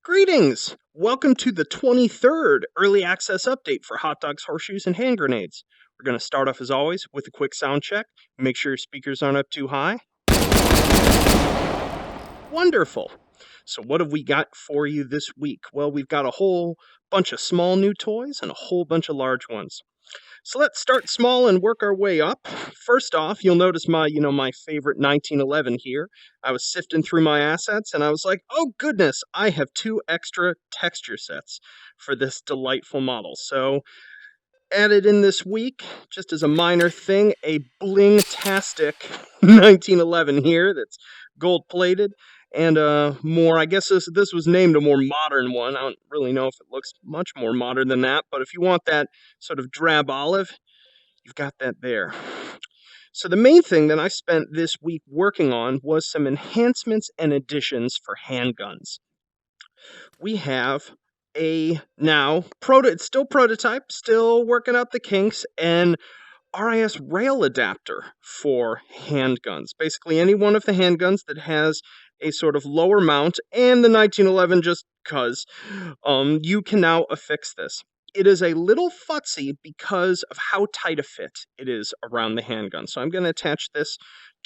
Greetings! Welcome to the 23rd early access update for hot dogs, horseshoes, and hand grenades. We're going to start off as always with a quick sound check. Make sure your speakers aren't up too high. Wonderful! So what have we got for you this week? Well, we've got a whole bunch of small new toys and a whole bunch of large ones. So let's start small and work our way up. First off, you'll notice my favorite 1911 here. I was sifting through my assets and I was like, oh goodness, I have 2 extra texture sets for this delightful model. So added in this week, just as a minor thing, a Bling-tastic 1911 here that's gold plated. And more, I guess this was named a more modern one. I don't really know if it looks much more modern than that, but if you want that sort of drab olive, you've got that there. So the main thing that I spent this week working on was some enhancements and additions for handguns. We have a it's still prototype, still working out the kinks, and RIS rail adapter for handguns. Basically, any one of the handguns that has a sort of lower mount, and the 1911 just because, you can now affix this. It is a little futzy because of how tight a fit it is around the handgun. So I'm going to attach this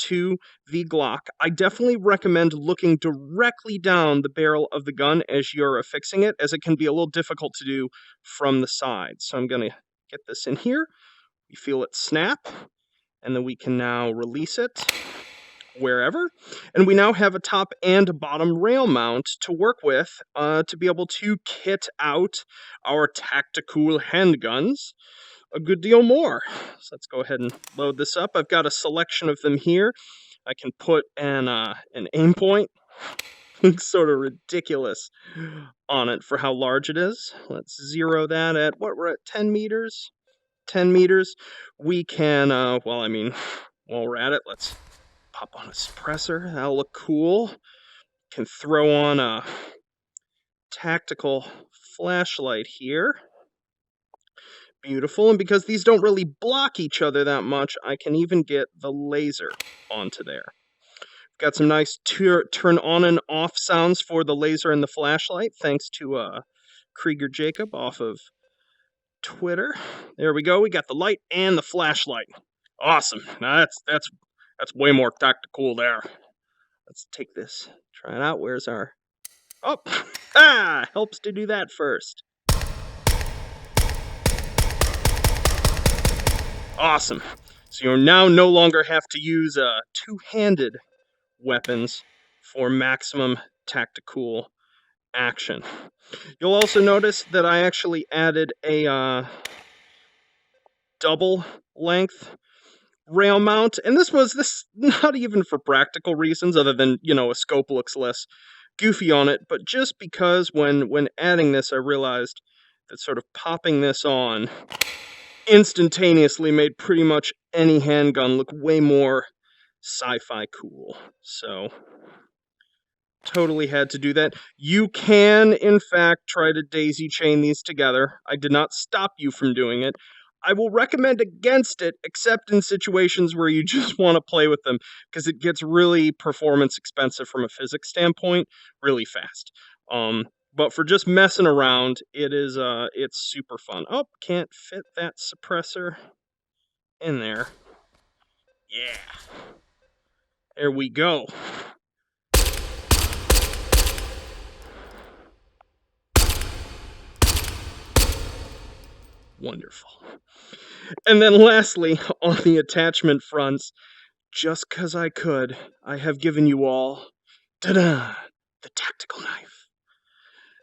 to the Glock. I definitely recommend looking directly down the barrel of the gun as you're affixing it, as it can be a little difficult to do from the side. So I'm going to get this in here. You feel it snap, and then we can now release it wherever. And we now have a top and bottom rail mount to work with to be able to kit out our Tacticool handguns a good deal more. So let's go ahead and load this up. I've got a selection of them here. I can put an aim point. Looks sort of ridiculous on it for how large it is. Let's zero that at what we're at, 10 meters. 10 meters. We can, while we're at it, let's pop on a suppressor. That'll look cool. Can throw on a tactical flashlight here. Beautiful. And because these don't really block each other that much, I can even get the laser onto there. Got some nice turn on and off sounds for the laser and the flashlight, thanks to Krieger Jacob off of Twitter. There we go. We got the light and the flashlight. Awesome. Now that's way more tactical there. Let's take this. Try it out. Where's our... Oh! Helps to do that first. Awesome. So you now no longer have to use two-handed weapons for maximum tactical action. You'll also notice that I actually added a double length rail mount, and this not even for practical reasons other than, a scope looks less goofy on it, but just because when adding this I realized that sort of popping this on instantaneously made pretty much any handgun look way more sci-fi cool. So totally had to do that. You can, in fact, try to daisy chain these together. I did not stop you from doing it. I will recommend against it, except in situations where you just want to play with them, because it gets really performance expensive from a physics standpoint really fast. But for just messing around, it's super fun. Oh, can't fit that suppressor in there. Yeah. There we go. Wonderful. And then lastly, on the attachment fronts, just because I could, I have given you all, ta-da, the tactical knife.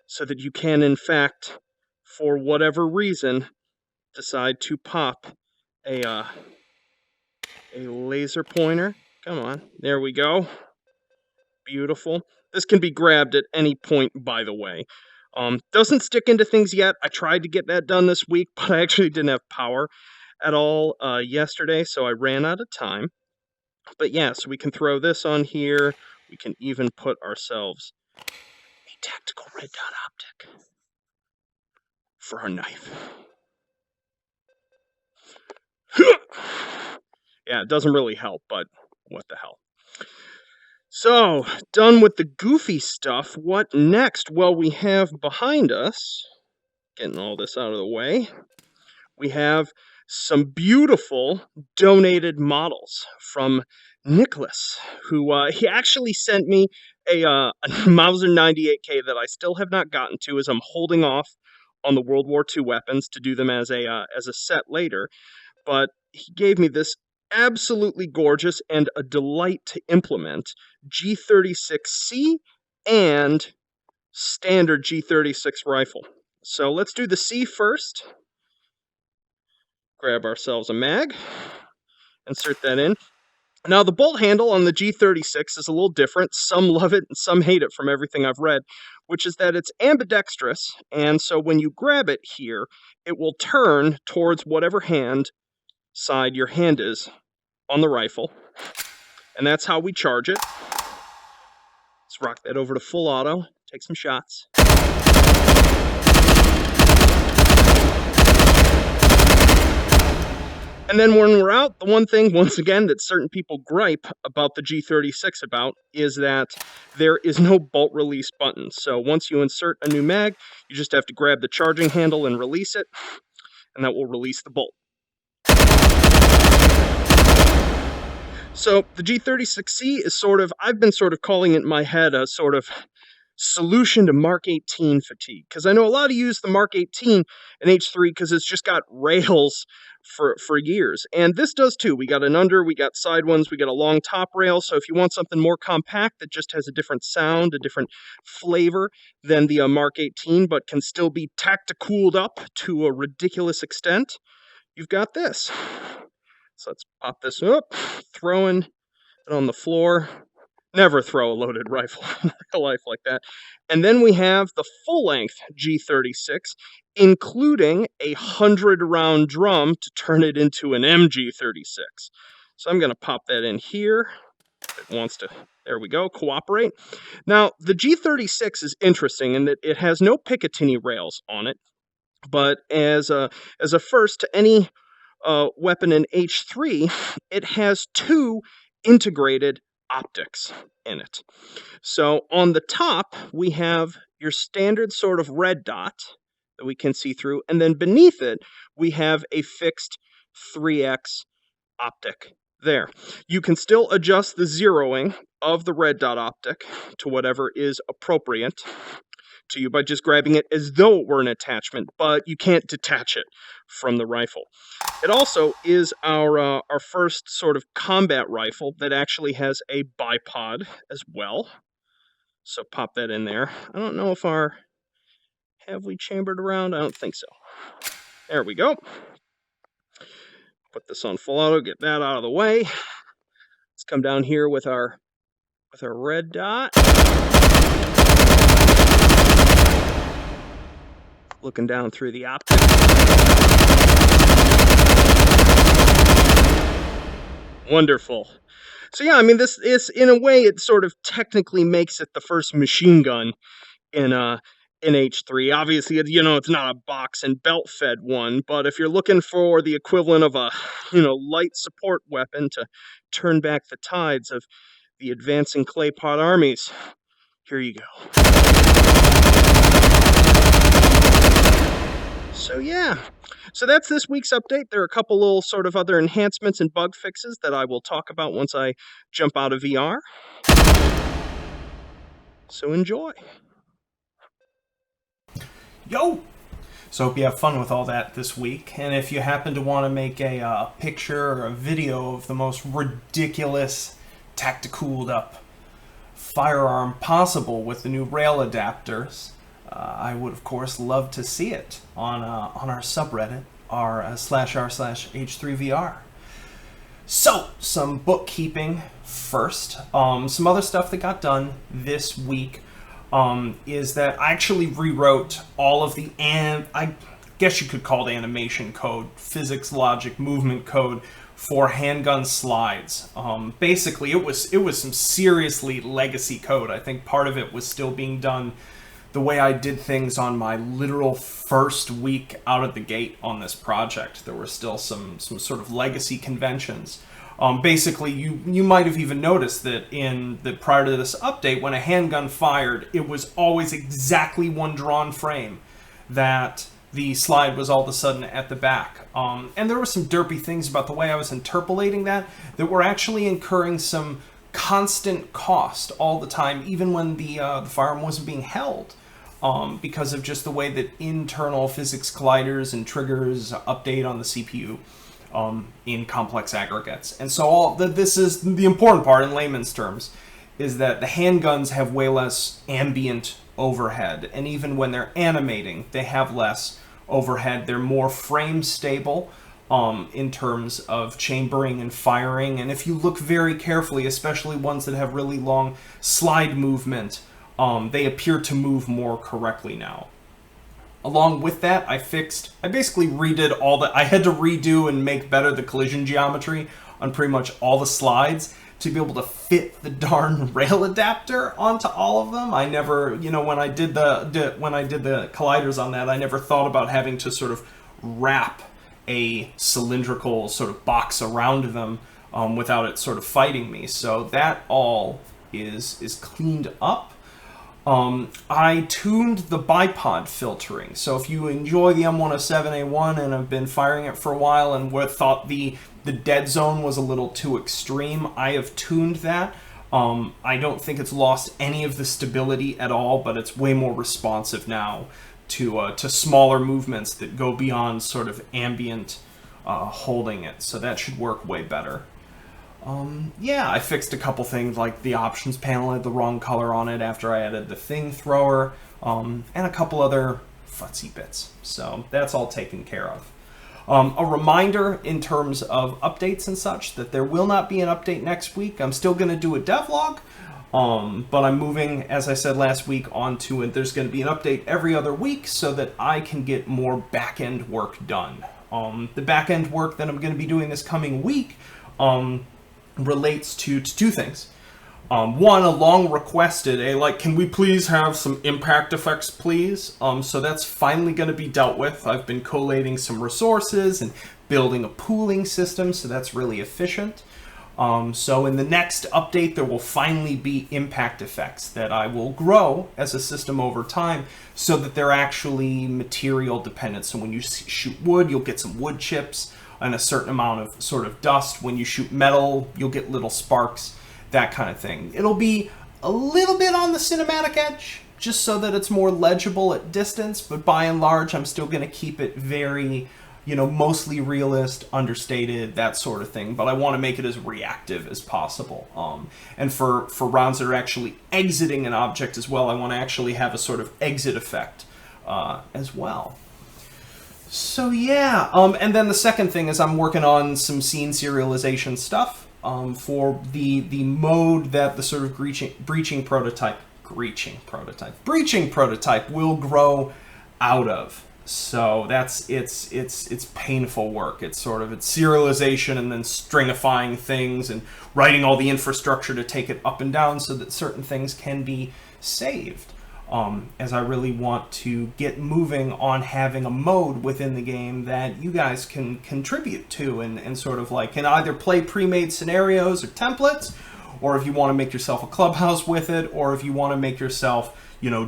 So that you can, in fact, for whatever reason, decide to pop a laser pointer. Come on, there we go. Beautiful. This can be grabbed at any point, by the way. Doesn't stick into things yet. I tried to get that done this week, but I actually didn't have power at all yesterday, so I ran out of time. But yeah, so we can throw this on here. We can even put ourselves a tactical red dot optic for our knife. Yeah, it doesn't really help, but what the hell. So, done with the goofy stuff, what next? Well, we have behind us, getting all this out of the way, we have some beautiful donated models from Niklas, who he actually sent me a Mauser 98K that I still have not gotten to, as I'm holding off on the World War II weapons to do them as a set later. But he gave me this absolutely gorgeous and a delight to implement G36C and standard G36 rifle. So let's do the C first. Grab ourselves a mag, insert that in. Now, the bolt handle on the G36 is a little different. Some love it and some hate it from everything I've read, which is that it's ambidextrous, and so when you grab it here, it will turn towards whatever hand side your hand is on the rifle, and that's how we charge it. Let's rock that over to full auto, take some shots. And then when we're out, the one thing, once again, that certain people gripe about the G36 about is that there is no bolt release button. So once you insert a new mag, you just have to grab the charging handle and release it, and that will release the bolt. So the G36C is I've been calling it in my head a sort of solution to Mark 18 fatigue, because I know a lot of you use the Mark 18 in H3 because it's just got rails for years, and this does too. We got an under, we got side ones, we got a long top rail. So if you want something more compact that just has a different sound, a different flavor than the Mark 18, but can still be tacticooled up to a ridiculous extent, you've got this. So let's pop this up, throwing it on the floor. Never throw a loaded rifle in real life like that. And then we have the full-length G36, including a 100-round drum to turn it into an MG36. So I'm going to pop that in here. It wants to, there we go, cooperate. Now, the G36 is interesting in that it has no Picatinny rails on it, but as a first to any weapon in H3, it has two integrated optics in it. So on the top, we have your standard sort of red dot that we can see through, and then beneath it, we have a fixed 3x optic there. You can still adjust the zeroing of the red dot optic to whatever is appropriate to you by just grabbing it as though it were an attachment, but you can't detach it from the rifle. It also is our first sort of combat rifle that actually has a bipod as well. So pop that in there. I don't know if have we chambered around? I don't think so. There we go. Put this on full auto, get that out of the way. Let's come down here with our red dot. Looking down through the optic. Wonderful. So yeah, I mean, this is, in a way, it sort of technically makes it the first machine gun in H3. Obviously, it's not a box and belt fed one, but if you're looking for the equivalent of a, light support weapon to turn back the tides of the advancing clay pot armies, here you go. So yeah, so that's this week's update. There are a couple little sort of other enhancements and bug fixes that I will talk about once I jump out of VR. So enjoy. Yo! So hope you have fun with all that this week. And if you happen to want to make a picture or a video of the most ridiculous tacticooled up firearm possible with the new rail adapters, I would of course love to see it on our subreddit, r/r/H3VR. So, some bookkeeping first. Some other stuff that got done this week is that I actually rewrote all of the, I guess you could call it animation code, physics, logic, movement code for handgun slides. Basically, it was some seriously legacy code. I think part of it was still being done the way I did things on my literal first week out of the gate on this project. There were still some sort of legacy conventions. Basically, you might have even noticed that prior to this update, when a handgun fired, it was always exactly one drawn frame. That the slide was all of a sudden at the back. And there were some derpy things about the way I was interpolating that were actually incurring some constant cost all the time, even when the firearm wasn't being held, because of just the way that internal physics colliders and triggers update on the CPU in complex aggregates. And so this is the important part in layman's terms, is that the handguns have way less ambient overhead, and even when they're animating, they have less overhead. They're more frame stable in terms of chambering and firing, and if you look very carefully, especially ones that have really long slide movement, they appear to move more correctly now. Along with that, I basically redid I had to redo and make better the collision geometry on pretty much all the slides to be able to fit the darn rail adapter onto all of them. I never, when I did the colliders on that, I never thought about having to sort of wrap a cylindrical sort of box around them without it sort of fighting me. So that all is cleaned up. I tuned the bipod filtering. So if you enjoy the M107A1 and have been firing it for a while and thought the dead zone was a little too extreme, I have tuned that. I don't think it's lost any of the stability at all, but it's way more responsive now to smaller movements that go beyond sort of ambient holding it. So that should work way better. Yeah, I fixed a couple things, like the options panel had the wrong color on it after I added the thing thrower, and a couple other futsy bits. So that's all taken care of. A reminder in terms of updates and such that there will not be an update next week. I'm still going to do a devlog, but I'm moving, as I said last week, onto it. There's going to be an update every other week so that I can get more back-end work done. The back-end work that I'm going to be doing this coming week relates to two things. One, a long requested, can we please have some impact effects, please? So that's finally going to be dealt with. I've been collating some resources and building a pooling system, so that's really efficient. So in the next update, there will finally be impact effects that I will grow as a system over time so that they're actually material dependent. So when you shoot wood, you'll get some wood chips and a certain amount of sort of dust. When you shoot metal, you'll get little sparks, that kind of thing. It'll be a little bit on the cinematic edge, just so that it's more legible at distance, but by and large, I'm still going to keep it very, mostly realist, understated, that sort of thing, but I want to make it as reactive as possible. And for rounds that are actually exiting an object as well, I want to actually have a sort of exit effect as well. So yeah, and then the second thing is I'm working on some scene serialization stuff for the mode that the sort of breaching prototype will grow out of. So it's painful work. It's serialization and then stringifying things and writing all the infrastructure to take it up and down so that certain things can be saved. As I really want to get moving on having a mode within the game that you guys can contribute to and sort of can either play pre-made scenarios or templates, or if you want to make yourself a clubhouse with it, or if you want to make yourself,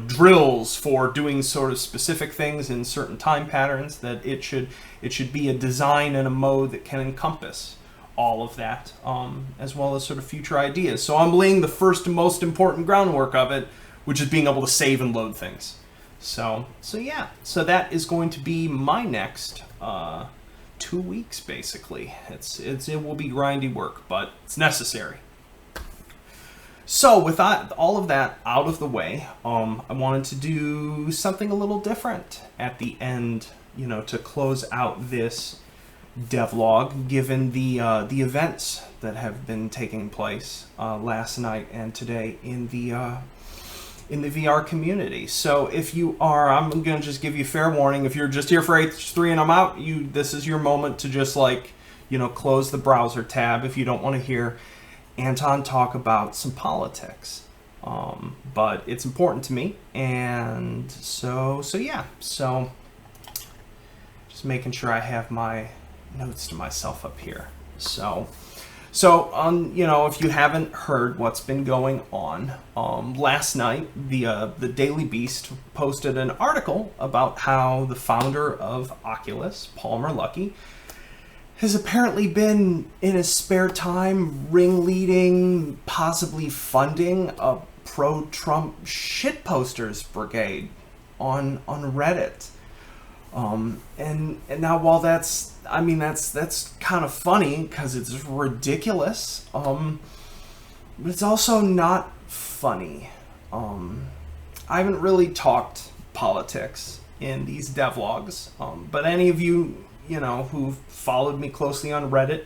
drills for doing sort of specific things in certain time patterns, that it should be a design and a mode that can encompass all of that, as well as sort of future ideas. So I'm laying the first and most important groundwork of it, which is being able to save and load things. So yeah. So that is going to be my next 2 weeks, basically. It will be grindy work, but it's necessary. So with all of that out of the way, I wanted to do something a little different at the end, to close out this devlog, given the events that have been taking place last night and today in the VR community. So if you are, I'm going to just give you fair warning, if you're just here for H3 and I'm out, this is your moment to just close the browser tab if you don't want to hear Anton talk about some politics. But it's important to me, and so yeah. So just making sure I have my notes to myself up here. So So, if you haven't heard what's been going on, last night the Daily Beast posted an article about how the founder of Oculus, Palmer Luckey, has apparently been in his spare time ringleading, possibly funding a pro-Trump shit posters brigade on Reddit. And now while that's kind of funny because it's ridiculous, but it's also not funny. I haven't really talked politics in these devlogs, but any of you, who've followed me closely on Reddit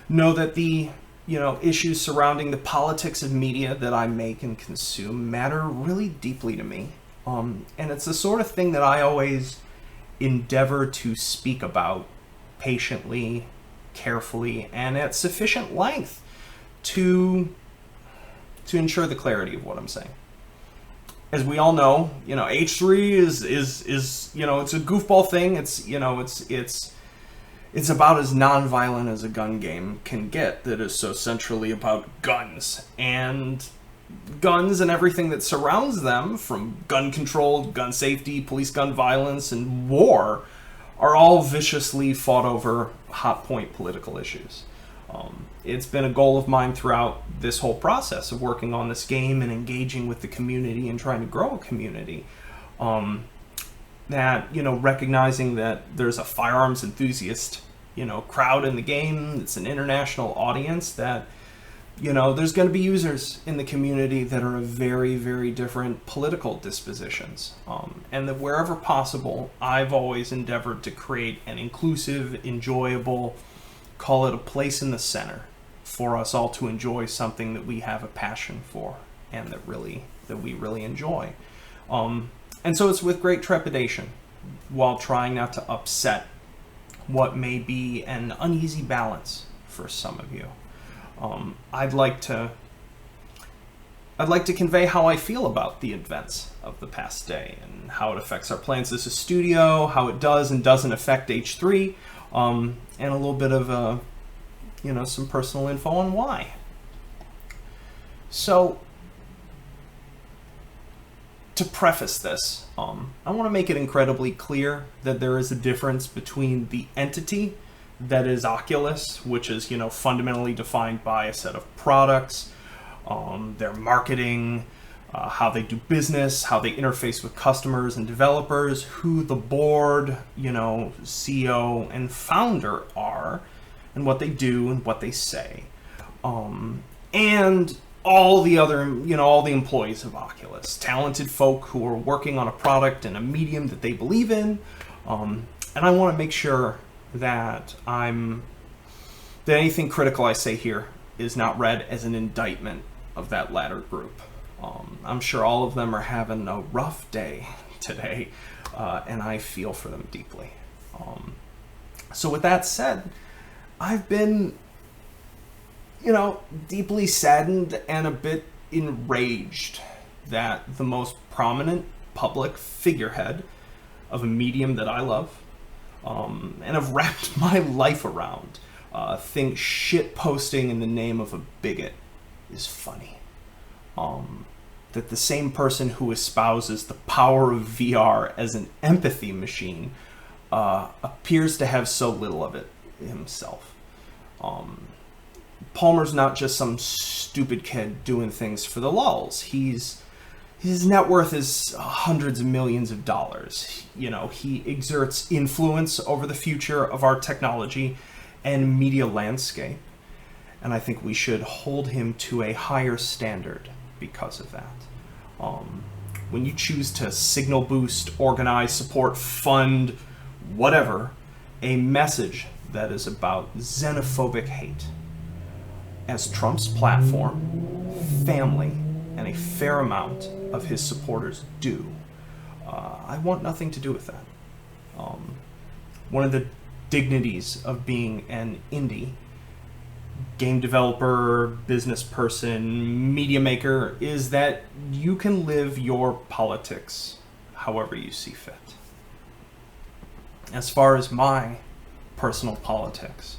know that the issues surrounding the politics of media that I make and consume matter really deeply to me. And it's the sort of thing that I always endeavor to speak about patiently, carefully, and at sufficient length to ensure the clarity of what I'm saying. As we all know, H3 is it's a goofball thing. It's about as non-violent as a gun game can get, that is so centrally about guns and everything that surrounds them, from gun control, gun safety, police gun violence, and war, are all viciously fought over hot point political issues. It's been a goal of mine throughout this whole process of working on this game and engaging with the community and trying to grow a community, that, recognizing that there's a firearms enthusiast, crowd in the game. It's an international audience, that there's going to be users in the community that are of very, very different political dispositions. And that wherever possible, I've always endeavored to create an inclusive, enjoyable, call it a place in the center, for us all to enjoy something that we have a passion for and that we really enjoy. And so it's with great trepidation, while trying not to upset what may be an uneasy balance for some of you. I'd like to convey how I feel about the events of the past day and how it affects our plans as a studio, how it does and doesn't affect H3, and a little bit of some personal info on why. So, to preface this, I want to make it incredibly clear that there is a difference between the entity that is Oculus, which is, fundamentally defined by a set of products, their marketing, how they do business, how they interface with customers and developers, who the board, CEO and founder are, and what they do and what they say, and all the other, all the employees of Oculus, talented folk who are working on a product and a medium that they believe in, and I want to make sure that anything critical I say here is not read as an indictment of that latter group. I'm sure all of them are having a rough day today, and I feel for them deeply. So with that said, I've been, deeply saddened and a bit enraged that the most prominent public figurehead of a medium that I love, and have wrapped my life around, think shit posting in the name of a bigot is funny. That the same person who espouses the power of VR as an empathy machine appears to have so little of it himself. Palmer's not just some stupid kid doing things for the lulz. His net worth is hundreds of millions of dollars. He exerts influence over the future of our technology and media landscape. And I think we should hold him to a higher standard because of that. When you choose to signal boost, organize, support, fund, whatever, a message that is about xenophobic hate, as Trump's platform, family, and a fair amount of his supporters do, I want nothing to do with that. One of the dignities of being an indie game developer, business person, media maker is that you can live your politics however you see fit. As far as my personal politics,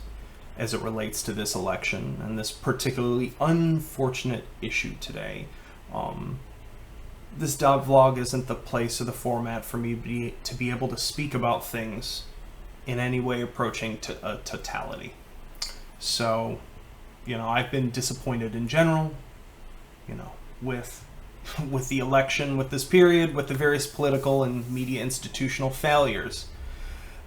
as it relates to this election and this particularly unfortunate issue today. This vlog isn't the place or the format for me to be able to speak about things in any way approaching to a totality. So, I've been disappointed in general, with the election, with this period, with the various political and media institutional failures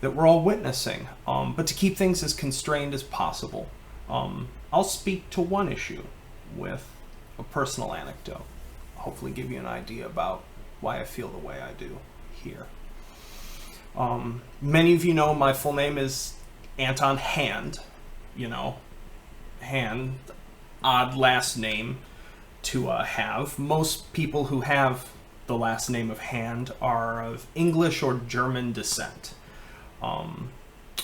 that we're all witnessing. But to keep things as constrained as possible, I'll speak to one issue with a personal anecdote. Hopefully give you an idea about why I feel the way I do here. Many of you know my full name is Anton Hand. Hand, odd last name to have. Most people who have the last name of Hand are of English or German descent. I'm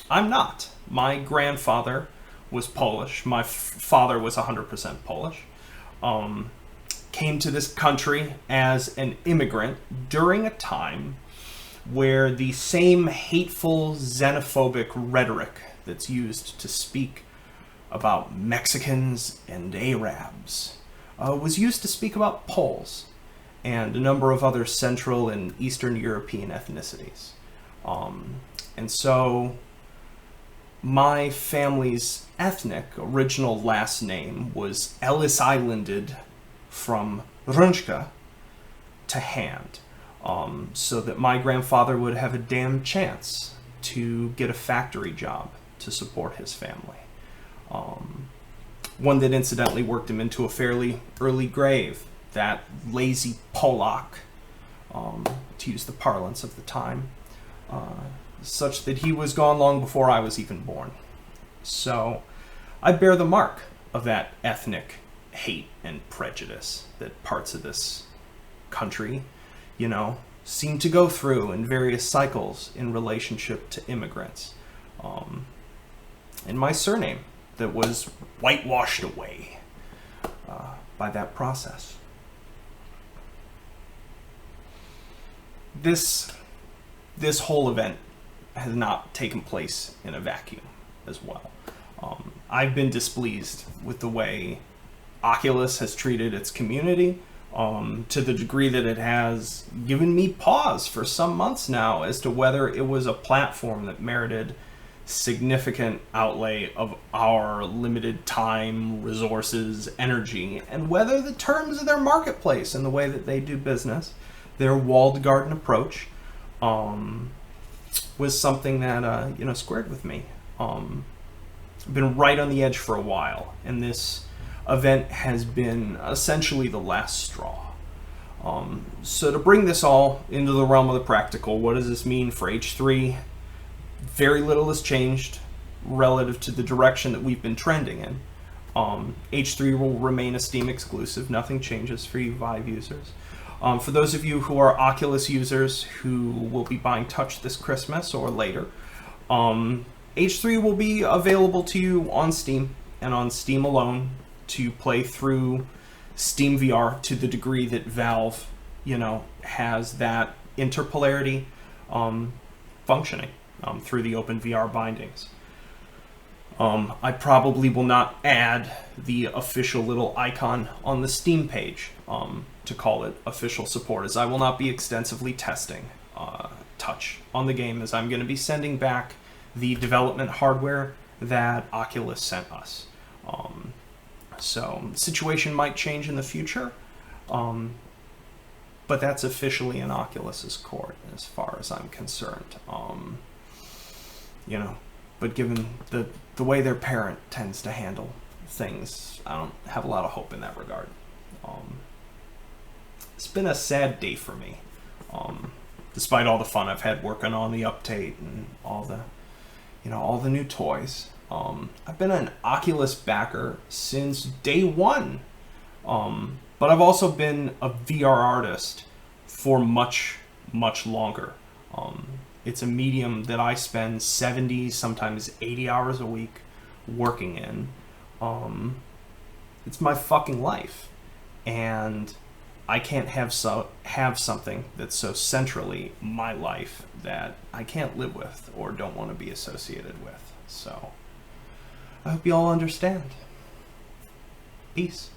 not. My grandfather was Polish. My father was 100% Polish. Came to this country as an immigrant during a time where the same hateful xenophobic rhetoric that's used to speak about Mexicans and Arabs was used to speak about Poles and a number of other Central and Eastern European ethnicities. And so my family's ethnic original last name was Ellis Islanded from Runchka to Hand, so that my grandfather would have a damn chance to get a factory job to support his family. One that incidentally worked him into a fairly early grave, that lazy Polak, to use the parlance of the time, such that he was gone long before I was even born. So I bear the mark of that ethnic hate and prejudice that parts of this country, seem to go through in various cycles in relationship to immigrants. And my surname that was whitewashed away by that process. This whole event has not taken place in a vacuum as well. I've been displeased with the way Oculus has treated its community, to the degree that it has given me pause for some months now as to whether it was a platform that merited significant outlay of our limited time, resources, energy, and whether the terms of their marketplace and the way that they do business, their walled garden approach, was something that squared with me. I've been right on the edge for a while, and this event has been essentially the last straw. So to bring this all into the realm of the practical, what does this mean for H3? Very little has changed relative to the direction that we've been trending in. H3 will remain a Steam exclusive. Nothing changes for you Vive users. For those of you who are Oculus users who will be buying Touch this Christmas or later, H3 will be available to you on Steam and on Steam alone to play through Steam VR to the degree that Valve, has that interpolarity functioning through the open VR bindings. I probably will not add the official little icon on the Steam page to call it official support, as I will not be extensively testing Touch on the game, as I'm going to be sending back the development hardware that Oculus sent us. So the situation might change in the future, but that's officially in Oculus's court as far as I'm concerned. But given the way their parent tends to handle things, I don't have a lot of hope in that regard. It's been a sad day for me, despite all the fun I've had working on the update and all the new toys. I've been an Oculus backer since day one, but I've also been a VR artist for much, much longer. It's a medium that I spend 70, sometimes 80 hours a week working in. It's my fucking life, and I can't have something that's so centrally my life that I can't live with or don't want to be associated with. So I hope you all understand. Peace.